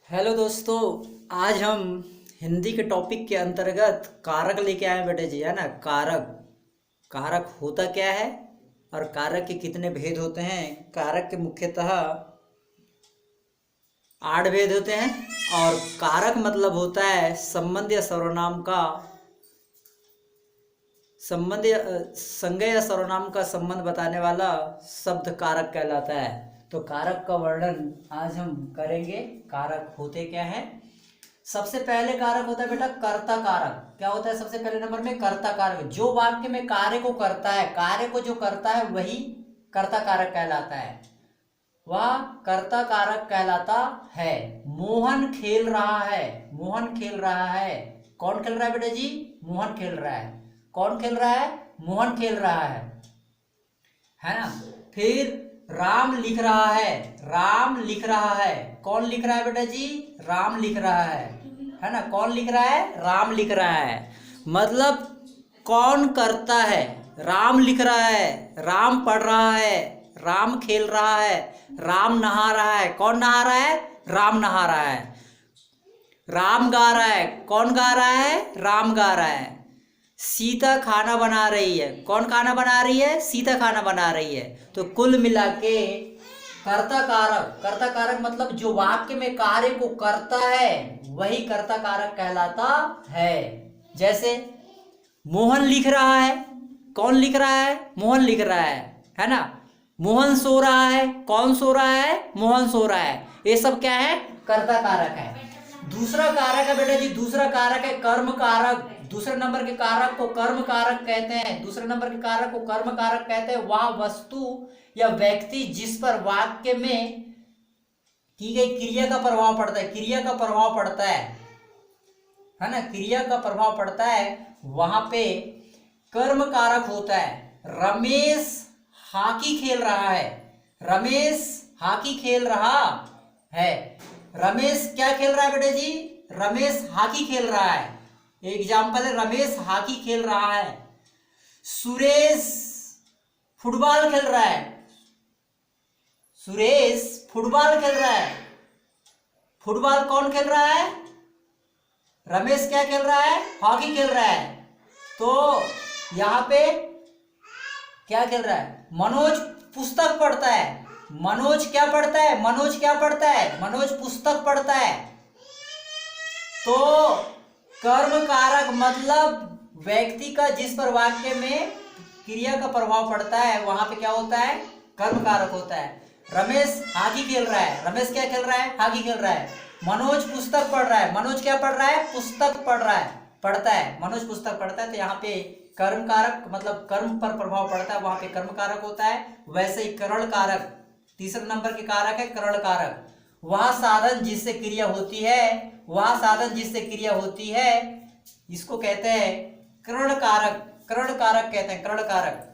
Hello दोस्तों। आज हम हिंदी के टॉपिक के अंतर्गत कारक लेके आए बेटे जी, है ना। कारक कारक होता क्या है और कारक के कितने भेद होते हैं। कारक के मुख्यतः 8 भेद होते हैं और कारक मतलब होता है संबंध या सर्वनाम का संबंध या संज्ञा या सर्वनाम का संबंध बताने वाला शब्द कारक कहलाता है। तो कारक का वर्णन आज हम करेंगे। कारक होते क्या है। सबसे पहले कारक होता है बेटा कर्ता कारक। क्या होता है सबसे पहले नंबर में? कर्ता कारक। जो वाक्य में कार्य को करता है, कार्य को जो करता है वही कर्ता कारक कहलाता है, वह कर्ता कारक कहलाता है। मोहन खेल रहा है। मोहन खेल रहा है। कौन खेल रहा है बेटा जी? मोहन खेल रहा है। कौन खेल रहा है? मोहन खेल रहा है ना। फिर राम लिख रहा है। राम लिख रहा है। कौन लिख रहा है बेटा जी? राम लिख रहा है ना। कौन लिख रहा है? राम लिख रहा है। मतलब कौन करता है? राम लिख रहा है, राम पढ़ रहा है, राम खेल रहा है, राम नहा रहा है। कौन नहा रहा है? राम नहा रहा है। राम गा रहा है। कौन गा रहा है? राम गा रहा है। सीता खाना बना रही है। कौन खाना बना रही है? सीता खाना बना रही है। तो कुल मिला के कर्ता कारक, कर्ता कारक मतलब जो वाक्य में कार्य को करता है वही कर्ता कारक कहलाता है। जैसे मोहन लिख रहा है। कौन लिख रहा है? मोहन लिख रहा है ना। मोहन सो रहा है। कौन सो रहा है? मोहन सो रहा है। ये सब क्या है? कर्ता कारक है। दूसरा कारक है बेटा जी, दूसरा कारक है कर्म कारक। दूसरे नंबर के कारक को कर्म कारक कहते हैं। दूसरे नंबर के कारक को कर्म कारक कहते हैं। वह वस्तु या व्यक्ति जिस पर वाक्य में की गई क्रिया का प्रभाव पड़ता है, क्रिया का प्रभाव पड़ता है ना, क्रिया का प्रभाव पड़ता है, वहां पे कर्म कारक होता है। रमेश हॉकी खेल रहा है। रमेश हॉकी खेल रहा है। रमेश क्या खेल रहा है बेटे जी? रमेश हॉकी खेल रहा है। एग्जाम्पल है, रमेश हॉकी खेल रहा है। सुरेश फुटबॉल खेल रहा है। सुरेश फुटबॉल खेल रहा है। फुटबॉल कौन खेल रहा है? रमेश क्या खेल रहा है? हॉकी खेल रहा है। तो यहां पे क्या खेल रहा है? मनोज पुस्तक पढ़ता है। मनोज क्या पढ़ता है? मनोज क्या पढ़ता है? मनोज पुस्तक पढ़ता है। तो कर्म कारक मतलब व्यक्ति का जिस पर वाक्य में क्रिया का प्रभाव पड़ता है वहां पे क्या होता है? कर्म कारक होता है। रमेश हॉकी खेल रहा है। रमेश क्या खेल रहा है? हॉकी खेल रहा है। मनोज पुस्तक पढ़ रहा है। मनोज क्या पढ़ रहा है? पुस्तक पढ़ रहा है, पढ़ता है। मनोज पुस्तक पढ़ता है। तो यहाँ पे कर्म कारक मतलब कर्म पर प्रभाव पड़ता है, वहां पे कर्म कारक होता है। वैसे ही करण कारक तीसरे नंबर के कारक है। करण कारक वह साधन जिससे क्रिया होती है, वह साधन जिससे क्रिया होती है, इसको कहते हैं करण कारक। करण कारक कहते हैं। करण कारक,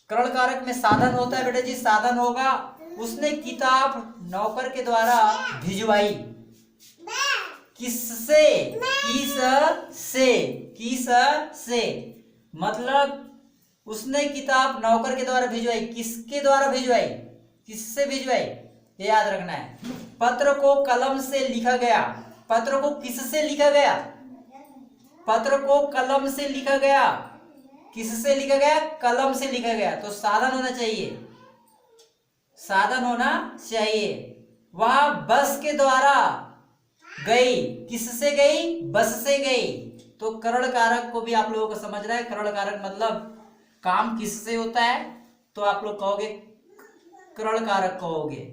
करण कारक में साधन होता है बेटे जी। साधन होगा, उसने किताब नौकर के द्वारा भिजवाई। किससे? किस से मतलब उसने किताब नौकर के द्वारा भिजवाई। किसके द्वारा भिजवाई? किससे भिजवाई? ये याद रखना है। पत्र को कलम से लिखा गया। पत्र को किससे लिखा गया? पत्र को कलम से लिखा गया। किससे लिखा गया? कलम से लिखा गया। तो साधन होना चाहिए, साधन होना चाहिए। वह बस के द्वारा गई। किससे गई? बस से गई। तो करण कारक को भी आप लोगों को समझना है। करण कारक मतलब काम किससे होता है, तो आप लोग कहोगे करण कारक कहोगे।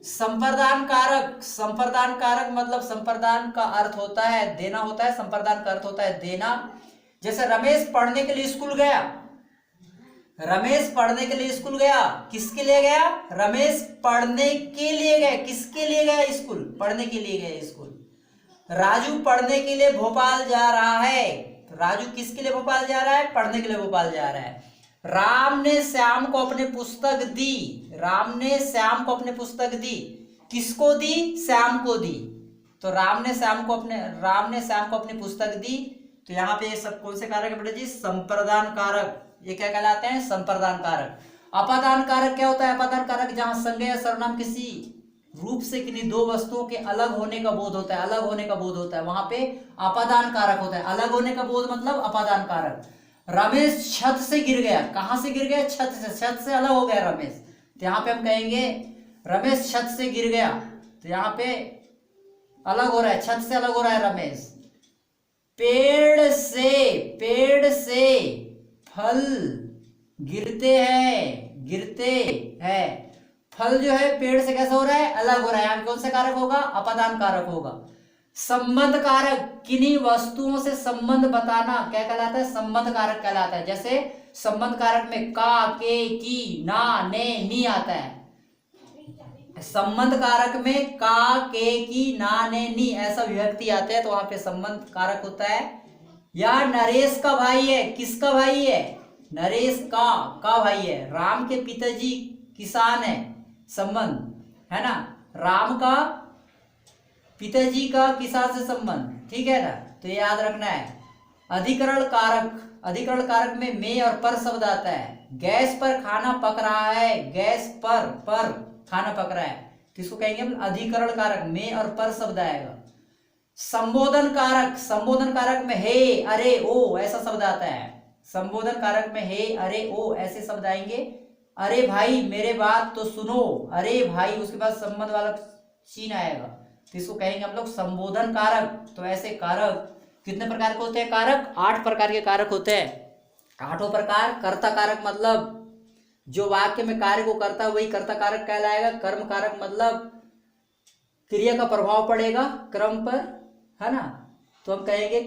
संप्रदान कारक, संप्रदान कारक मतलब संप्रदान का अर्थ होता है देना होता है। संप्रदान का अर्थ होता है देना। जैसे रमेश पढ़ने के लिए स्कूल गया। रमेश पढ़ने के लिए स्कूल गया। किसके लिए गया? रमेश पढ़ने के लिए गया। किसके लिए गया? स्कूल, पढ़ने के लिए गया स्कूल। राजू पढ़ने के लिए भोपाल जा रहा है। राजू किसके लिए भोपाल जा रहा है? पढ़ने के लिए भोपाल जा रहा है। राम ने श्याम को अपनी पुस्तक दी। राम ने श्याम को अपनी पुस्तक दी। किसको दी? श्याम को दी। तो राम ने श्याम को अपनी पुस्तक दी। तो यहाँ पे ये सब कौन से कारक है बेटा जी? संप्रदान कारक। ये क्या कहलाते हैं? संप्रदान कारक। अपादान कारक क्या होता है? अपादान कारक जहां संज्ञा या सर्वनाम किसी रूप से किन्हीं दो वस्तुओं के अलग होने का बोध होता है, अलग होने का बोध होता है, वहां पे अपादान कारक होता है। अलग होने का बोध मतलब अपादान कारक। रमेश छत से गिर गया, कहां से गिर गया? छत से, छत से अलग हो गया रमेश, तो यहाँ पे हम कहेंगे रमेश छत से गिर गया, तो यहाँ पे अलग हो रहा है, छत से अलग हो रहा है रमेश। पेड़ से फल गिरते हैं, फल जो है पेड़ से कैसा हो रहा है? अलग हो रहा है। यहाँ कौन सा कारक होगा? अपादान कारक होगा। संबंध कारक, किन्हीं वस्तुओं से संबंध बताना क्या कहलाता है? संबंध कारक कहलाता है। जैसे संबंध कारक में का, के, की, ना, ने, नी आता है। संबंध कारक में का, के, की, ना, ने, नी ऐसा विभक्ति आते हैं, तो वहां पे संबंध कारक होता है। या नरेश का भाई है, किसका भाई है? नरेश का भाई है। राम के पिताजी किसान है, संबंध है ना, राम का पिताजी का किसान से संबंध, ठीक है ना, तो ये याद रखना है। अधिकरण कारक में में और पर शब्द आता है। गैस पर खाना पक रहा है, गैस पर खाना पक रहा है, तो इसको कहेंगे हम अधिकरण कारक, में और पर शब्द आएगा। संबोधन कारक में हे, अरे, ओ ऐसा शब्द आता है। संबोधन कारक में हे, अरे, ओ ऐसे शब्द आएंगे। अरे भाई मेरे बात तो सुनो, अरे भाई उसके बाद संबंध वाला चिन्ह आएगा, तो इसको कहेंगे हम लोग संबोधन कारक। तो ऐसे कारक कितने प्रकार के होते हैं? कारक 8 प्रकार के कारक होते हैं। 8 प्रकार। कर्ता कारक मतलब जो वाक्य में कार्य को करता है वही कर्ता कारक कहलाएगा। कर्म कारक मतलब क्रिया का प्रभाव पड़ेगा क्रम पर, है ना, तो हम कहेंगे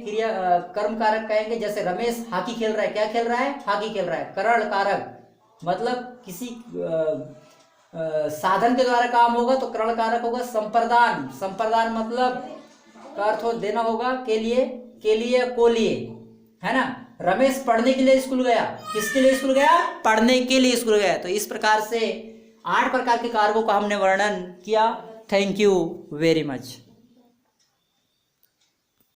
कर्म कारक कहेंगे। जैसे रमेश हॉकी खेल रहा है, क्या खेल रहा है? हॉकी खेल रहा है। करण कारक मतलब किसी साधन के द्वारा काम होगा तो करण कारक होगा। संप्रदान मतलब का अर्थ हो देना होगा, के लिए को लिए, है ना। रमेश पढ़ने के लिए स्कूल गया, किसके लिए स्कूल गया? पढ़ने के लिए स्कूल गया। तो इस प्रकार से 8 प्रकार के कारकों का हमने वर्णन किया। Thank you very much.